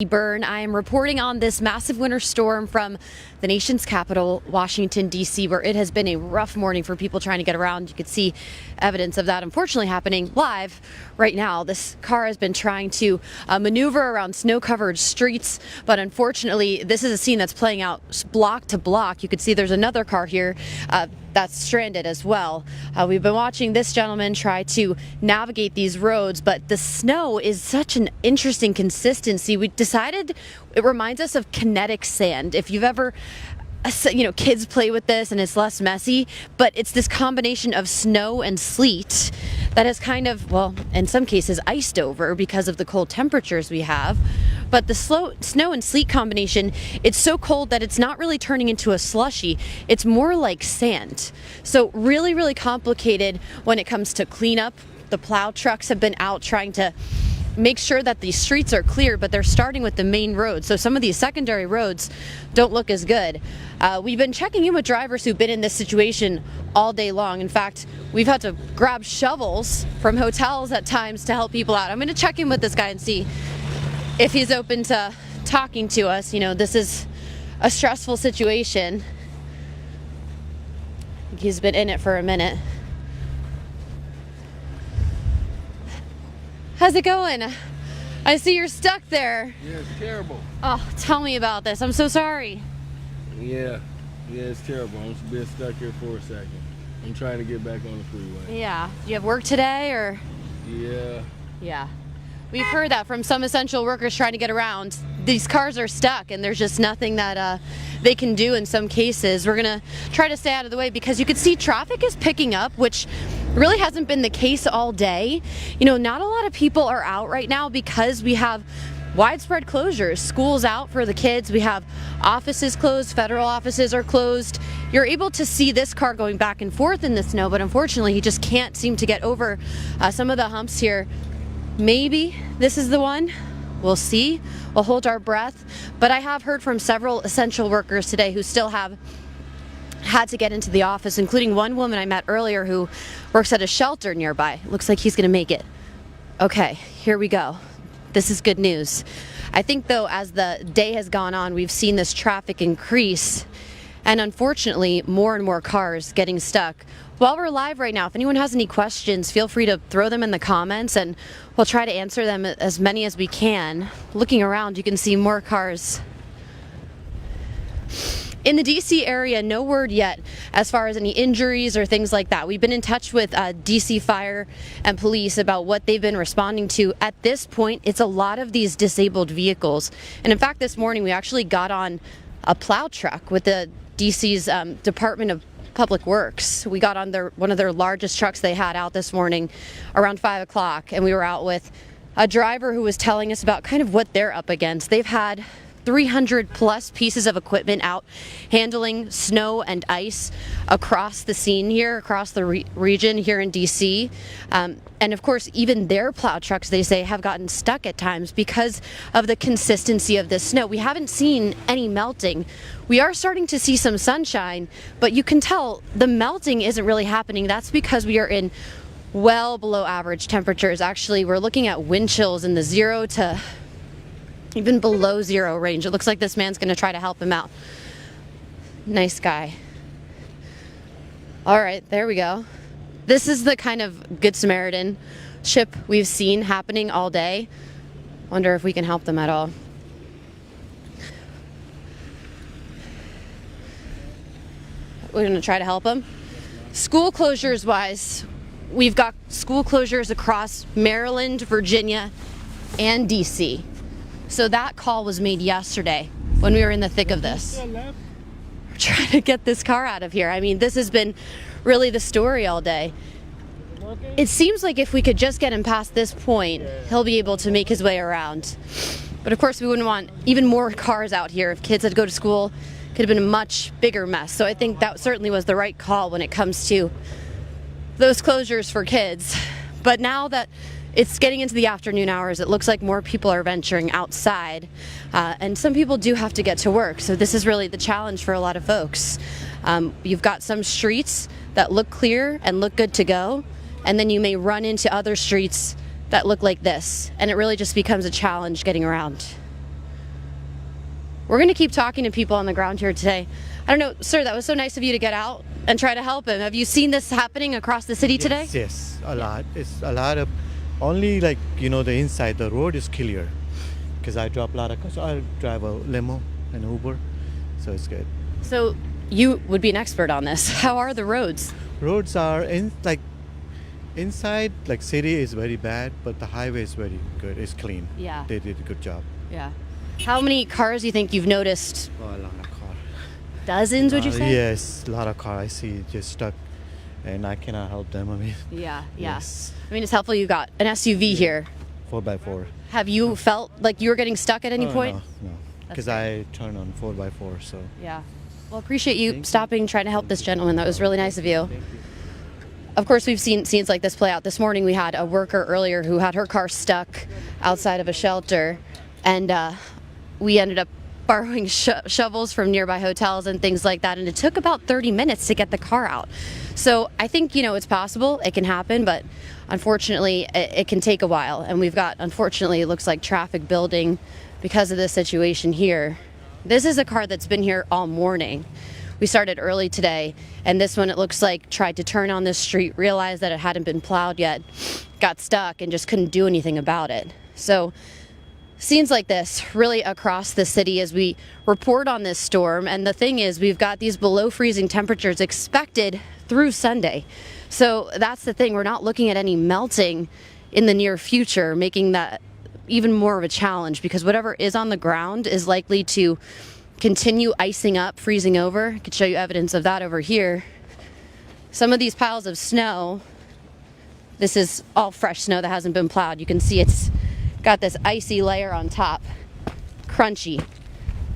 Byrne. I am reporting on this massive winter storm from the nation's capital, Washington, D.C., where it has been a rough morning for people trying to get around. You could see evidence of that, unfortunately, happening live right now. This car has been trying to maneuver around snow-covered streets, but unfortunately, this is a scene that's playing out block to block. You could see there's another car here that's stranded as well. We've been watching this gentleman try to navigate these roads, but the snow is such an interesting consistency. We decided it reminds us of kinetic sand. If you've ever kids play with this and it's less messy, but it's this combination of snow and sleet that has kind of, well, in some cases iced over because of the cold temperatures we have. But the snow and sleet combination, it's so cold that it's not really turning into a slushy. It's more like sand. So really, really complicated when it comes to cleanup. The plow trucks have been out trying to make sure that these streets are clear, but they're starting with the main road. So some of these secondary roads don't look as good. We've been checking in with drivers who've been in this situation all day long. In fact, we've had to grab shovels from hotels at times to help people out. I'm going to check in with this guy and see if he's open to talking to us. You know, this is a stressful situation. He's been in it for a minute. How's it going? I see you're stuck there. Yeah, it's terrible. Oh, tell me about this. I'm so sorry. Yeah, it's terrible. I'm just being stuck here for a second. I'm trying to get back on the freeway. Yeah. Do you have work today or? Yeah. Yeah. We've heard that from some essential workers trying to get around. These cars are stuck and there's just nothing that they can do in some cases. We're gonna try to stay out of the way because you can see traffic is picking up, which really hasn't been the case all day. You know, not a lot of people are out right now because we have widespread closures. School's out for the kids. We have offices closed, federal offices are closed. You're able to see this car going back and forth in the snow, but unfortunately he just can't seem to get over some of the humps here. Maybe this is the one. We'll see. We'll hold our breath. But I have heard from several essential workers today who still have had to get into the office, including one woman I met earlier who works at a shelter nearby. Looks like he's going to make it. Okay, here we go. This is good news. I think, though, as the day has gone on, we've seen this traffic increase, and unfortunately, more and more cars getting stuck. While we're live right now, if anyone has any questions, feel free to throw them in the comments, and we'll try to answer them as many as we can. Looking around, you can see more cars. In the DC area, no word yet as far as any injuries or things like that. We've been in touch with DC Fire and police about what they've been responding to. At this point, it's a lot of these disabled vehicles. And in fact, this morning we actually got on a plow truck with the DC's Department of Public Works. We got on one of their largest trucks they had out this morning around 5 o'clock, and we were out with a driver who was telling us about kind of what they're up against. They've had 300 plus pieces of equipment out handling snow and ice across the scene here, across the region here in DC. And of course, even their plow trucks, they say, have gotten stuck at times because of the consistency of this snow. We haven't seen any melting. We are starting to see some sunshine, but you can tell the melting isn't really happening. That's because we are in well below average temperatures. Actually, we're looking at wind chills in the 0 to even below 0 range. It looks like this man's going to try to help him out. Nice guy. All right, there we go. This is the kind of Good Samaritan ship we've seen happening all day. Wonder if we can help them at all. We're going to try to help them. School closures wise, we've got school closures across Maryland, Virginia, and DC. So that call was made yesterday when we were in the thick of this. We're trying to get this car out of here. I mean, this has been really the story all day. It seems like if we could just get him past this point, he'll be able to make his way around. But of course, we wouldn't want even more cars out here. If kids had to go to school, it could have been a much bigger mess. So I think that certainly was the right call when it comes to those closures for kids. But now that it's getting into the afternoon hours, it looks like more people are venturing outside, and some people do have to get to work. So this is really the challenge for a lot of folks. You've got some streets that look clear and look good to go, and then you may run into other streets that look like this, and it really just becomes a challenge getting around. We're going to keep talking to people on the ground here today. I don't know, sir, that was so nice of you to get out and try to help him. Have you seen this happening across the city today? Yes, a lot. It's a lot of, only like, the inside, the road is clear. Because I drop a lot of cars. I drive a limo and Uber, so it's good. So you would be an expert on this. How are the roads? Roads are inside, like city is very bad, but the highway is very good. It's clean. Yeah. They did a good job. Yeah. How many cars do you think you've noticed? Oh, a lot of cars. Dozens, would you say? Yes, a lot of cars I see just stuck, and I cannot help them. I mean, Yeah. yes, I mean, it's helpful you got an SUV here. 4x4. Have you felt like you were getting stuck at any point? No, because I turn on 4x4, so. Yeah. Well, appreciate you Thank you. stopping, trying to help this gentleman. That was really nice of you. Thank you. Of course, we've seen scenes like this play out. This morning, we had a worker earlier who had her car stuck outside of a shelter, and we ended up borrowing shovels from nearby hotels and things like that, and it took about 30 minutes to get the car out. So I think, it's possible, it can happen, but unfortunately, it can take a while. And we've got, unfortunately, it looks like traffic building because of this situation here. This is a car that's been here all morning. We started early today, and this one, it looks like, tried to turn on this street, realized that it hadn't been plowed yet, got stuck, and just couldn't do anything about it. So scenes like this really across the city as we report on this storm. And the thing is, we've got these below freezing temperatures expected through Sunday. So that's the thing. We're not looking at any melting in the near future, making that even more of a challenge, because whatever is on the ground is likely to continue icing up, freezing over. I could show you evidence of that over here. Some of these piles of snow, this is all fresh snow that hasn't been plowed. You can see it's got this icy layer on top, crunchy.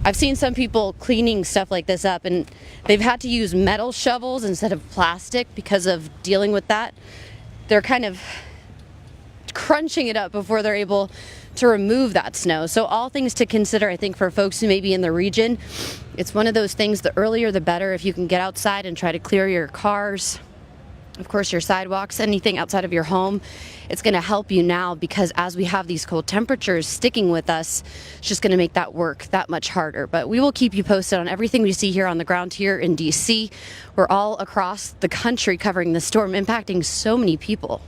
I've seen some people cleaning stuff like this up, and they've had to use metal shovels instead of plastic because of dealing with that. They're kind of crunching it up before they're able to remove that snow. So all things to consider, I think, for folks who may be in the region. It's one of those things, the earlier the better. If you can get outside and try to clear your cars, of course your sidewalks, anything outside of your home, it's going to help you now, because as we have these cold temperatures sticking with us, it's just going to make that work that much harder. But we will keep you posted on everything we see here on the ground here in DC. We're all across the country covering the storm impacting so many people.